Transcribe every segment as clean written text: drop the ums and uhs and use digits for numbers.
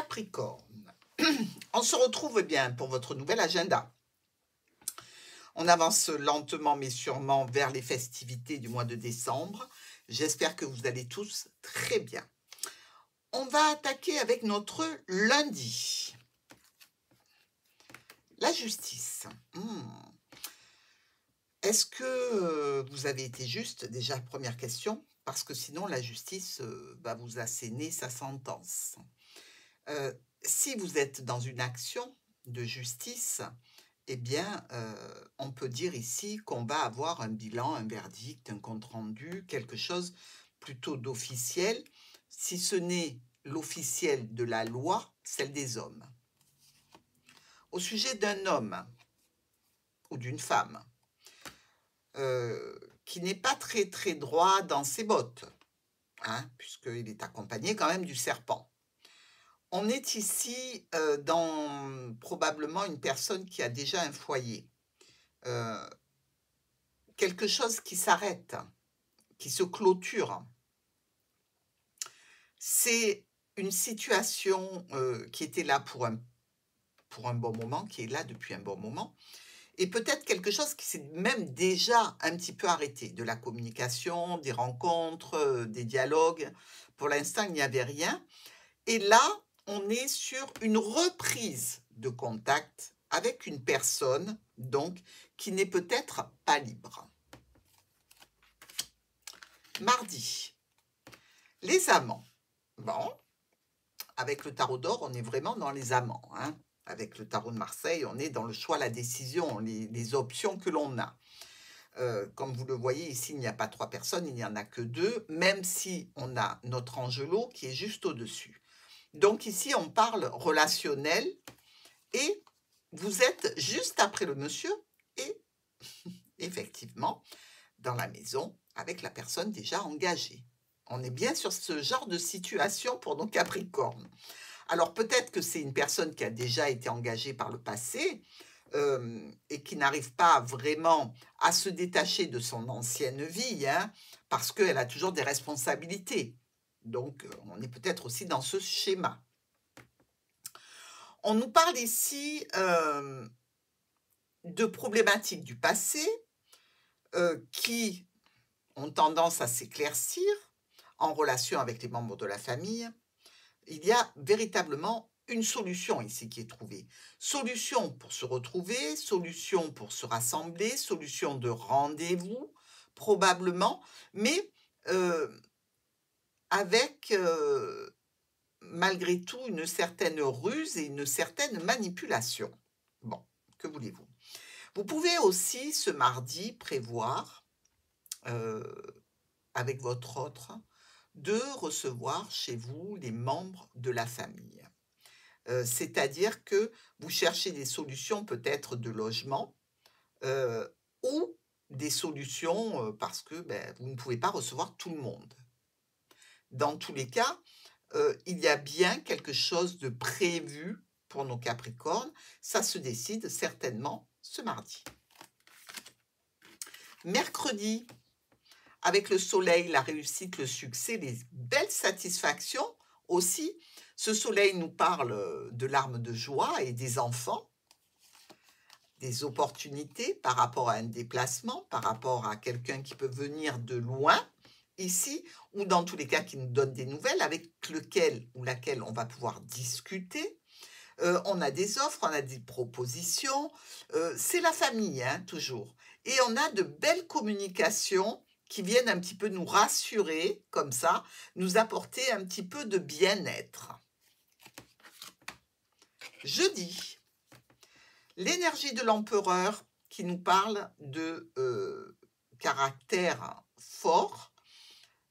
Capricorne, on se retrouve bien pour votre nouvel agenda. On avance lentement mais sûrement vers les festivités du mois de décembre. J'espère que vous allez tous très bien. On va attaquer avec notre lundi. La justice. Est-ce que vous avez été juste? Déjà, première question, parce que sinon la justice va vous asséner sa sentence. Si vous êtes dans une action de justice, eh bien, on peut dire ici qu'on va avoir un bilan, un verdict, un compte-rendu, quelque chose plutôt d'officiel, si ce n'est l'officiel de la loi, celle des hommes. Au sujet d'un homme ou d'une femme qui n'est pas très très droit dans ses bottes, hein, puisqu'il est accompagné quand même du serpent. On est ici dans probablement une personne qui a déjà un foyer. Quelque chose qui s'arrête, qui se clôture. C'est une situation qui était là pour un bon moment, qui est là depuis un bon moment, et peut-être quelque chose qui s'est même déjà un petit peu arrêté, de la communication, des rencontres, des dialogues. Pour l'instant, il n'y avait rien. Et là, on est sur une reprise de contact avec une personne, donc, qui n'est peut-être pas libre. Mardi, les amants. Bon, avec le tarot d'or, on est vraiment dans les amants, hein. Avec le tarot de Marseille, on est dans le choix, la décision, les options que l'on a. Comme vous le voyez ici, il n'y a pas 3 personnes, il n'y en a que 2, même si on a notre Angelo qui est juste au-dessus. Donc ici, on parle relationnel et vous êtes juste après le monsieur et effectivement dans la maison avec la personne déjà engagée. On est bien sur ce genre de situation pour nos Capricornes. Alors peut-être que c'est une personne qui a déjà été engagée par le passé et qui n'arrive pas vraiment à se détacher de son ancienne vie, hein, parce qu'elle a toujours des responsabilités. Donc on est peut-être aussi dans ce schéma. On nous parle ici de problématiques du passé qui ont tendance à s'éclaircir en relation avec les membres de la famille. Il y a véritablement une solution ici qui est trouvée. Solution pour se retrouver, solution pour se rassembler, solution de rendez-vous, probablement, mais avec malgré tout une certaine ruse et une certaine manipulation. Bon, que voulez-vous? Vous pouvez aussi ce mardi prévoir avec votre autre de recevoir chez vous les membres de la famille. C'est-à-dire que vous cherchez des solutions peut-être de logement ou des solutions parce que vous ne pouvez pas recevoir tout le monde. Dans tous les cas, il y a bien quelque chose de prévu pour nos Capricornes. Ça se décide certainement ce mardi. Mercredi, avec le soleil, la réussite, le succès, les belles satisfactions aussi. Ce soleil nous parle de larmes de joie et des enfants, des opportunités par rapport à un déplacement, par rapport à quelqu'un qui peut venir de loin ici, ou dans tous les cas qui nous donne des nouvelles avec lequel ou laquelle on va pouvoir discuter. On a des offres, on a des propositions, c'est la famille, hein, toujours. Et on a de belles communications qui viennent un petit peu nous rassurer, comme ça, nous apporter un petit peu de bien-être. Jeudi, l'énergie de l'empereur qui nous parle de caractère fort,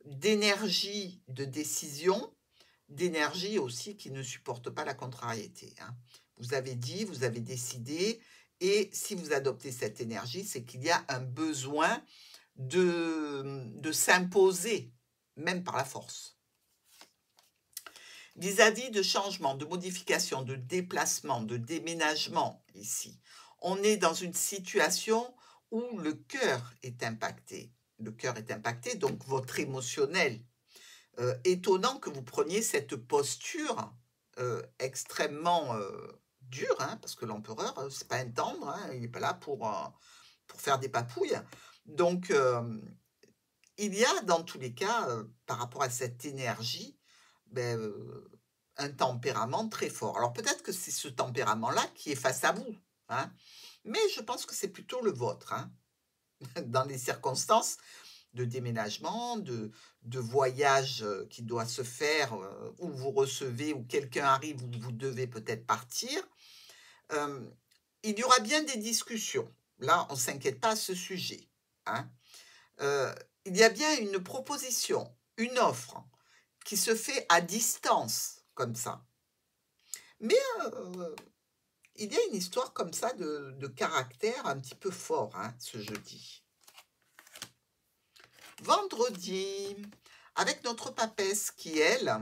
d'énergie de décision, d'énergie aussi qui ne supporte pas la contrariété, hein. Vous avez dit, vous avez décidé, et si vous adoptez cette énergie, c'est qu'il y a un besoin de s'imposer, même par la force. Vis-à-vis de changements, de modifications, de déplacements, de déménagements ici, on est dans une situation où le cœur est impacté. Le cœur est impacté, donc votre émotionnel. Étonnant que vous preniez cette posture extrêmement dur, hein, parce que l'empereur, c'est pas un tendre, hein, il n'est pas là pour faire des papouilles. Donc, il y a dans tous les cas, par rapport à cette énergie, ben, un tempérament très fort. Alors peut-être que c'est ce tempérament-là qui est face à vous, hein, mais je pense que c'est plutôt le vôtre, hein, dans les circonstances de déménagement, de voyage qui doit se faire, où vous recevez, où quelqu'un arrive, où vous devez peut-être partir. Il y aura bien des discussions. Là, on ne s'inquiète pas à ce sujet, hein. Il y a bien une proposition, une offre qui se fait à distance, comme ça. Mais il y a une histoire comme ça de caractère un petit peu fort, hein, ce jeudi. Vendredi, avec notre papesse qui, elle,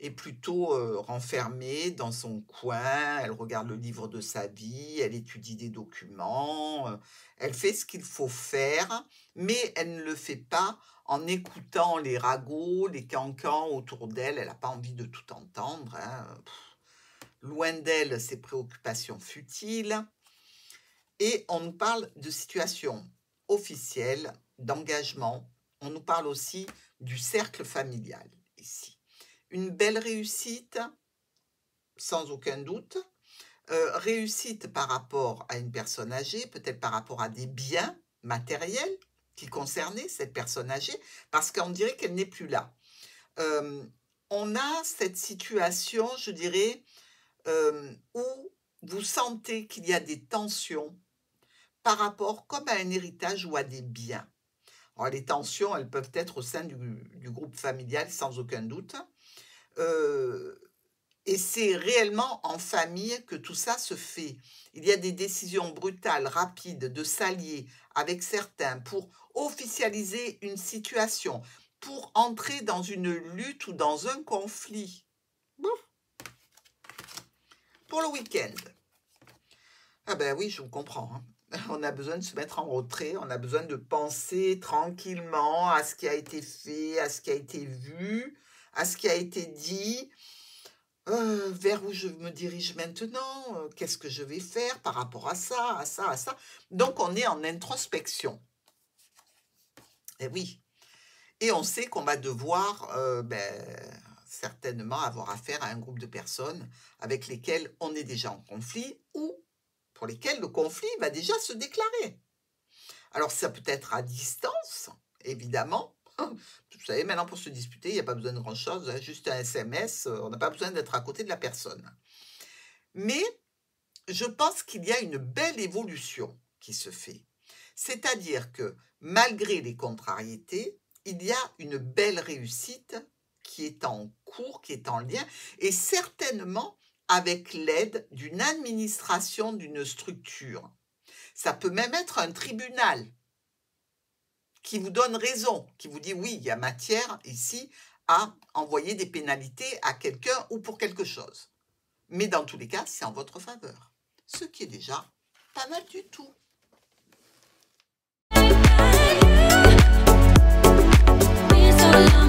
est plutôt renfermée dans son coin, elle regarde le livre de sa vie, elle étudie des documents, elle fait ce qu'il faut faire, mais elle ne le fait pas en écoutant les ragots, les cancans autour d'elle, elle n'a pas envie de tout entendre, hein. Loin d'elle ses préoccupations futiles, et on nous parle de situation officielle, d'engagement, on nous parle aussi du cercle familial ici. Une belle réussite, sans aucun doute, réussite par rapport à une personne âgée, peut-être par rapport à des biens matériels qui concernaient cette personne âgée, parce qu'on dirait qu'elle n'est plus là. On a cette situation, je dirais, où vous sentez qu'il y a des tensions par rapport comme à un héritage ou à des biens. Alors, les tensions, elles peuvent être au sein du groupe familial, sans aucun doute. Et c'est réellement en famille que tout ça se fait. Il y a des décisions brutales, rapides, de s'allier avec certains pour officialiser une situation, pour entrer dans une lutte ou dans un conflit. Bouf. Pour le week-end. Ah ben oui, je vous comprends, hein. On a besoin de se mettre en retrait, on a besoin de penser tranquillement à ce qui a été fait, à ce qui a été vu, à ce qui a été dit, vers où je me dirige maintenant, qu'est-ce que je vais faire par rapport à ça, à ça, à ça. Donc, on est en introspection. Et oui. Et on sait qu'on va devoir certainement avoir affaire à un groupe de personnes avec lesquelles on est déjà en conflit ou pour lesquels le conflit va déjà se déclarer. Alors, ça peut être à distance, évidemment. Vous savez, maintenant, pour se disputer, il n'y a pas besoin de grand-chose, hein, juste un SMS, on n'a pas besoin d'être à côté de la personne. Mais je pense qu'il y a une belle évolution qui se fait. C'est-à-dire que, malgré les contrariétés, il y a une belle réussite qui est en cours, qui est en lien, et certainement avec l'aide d'une administration, d'une structure. Ça peut même être un tribunal qui vous donne raison, qui vous dit oui, il y a matière ici à envoyer des pénalités à quelqu'un ou pour quelque chose. Mais dans tous les cas, c'est en votre faveur, ce qui est déjà pas mal du tout. So long.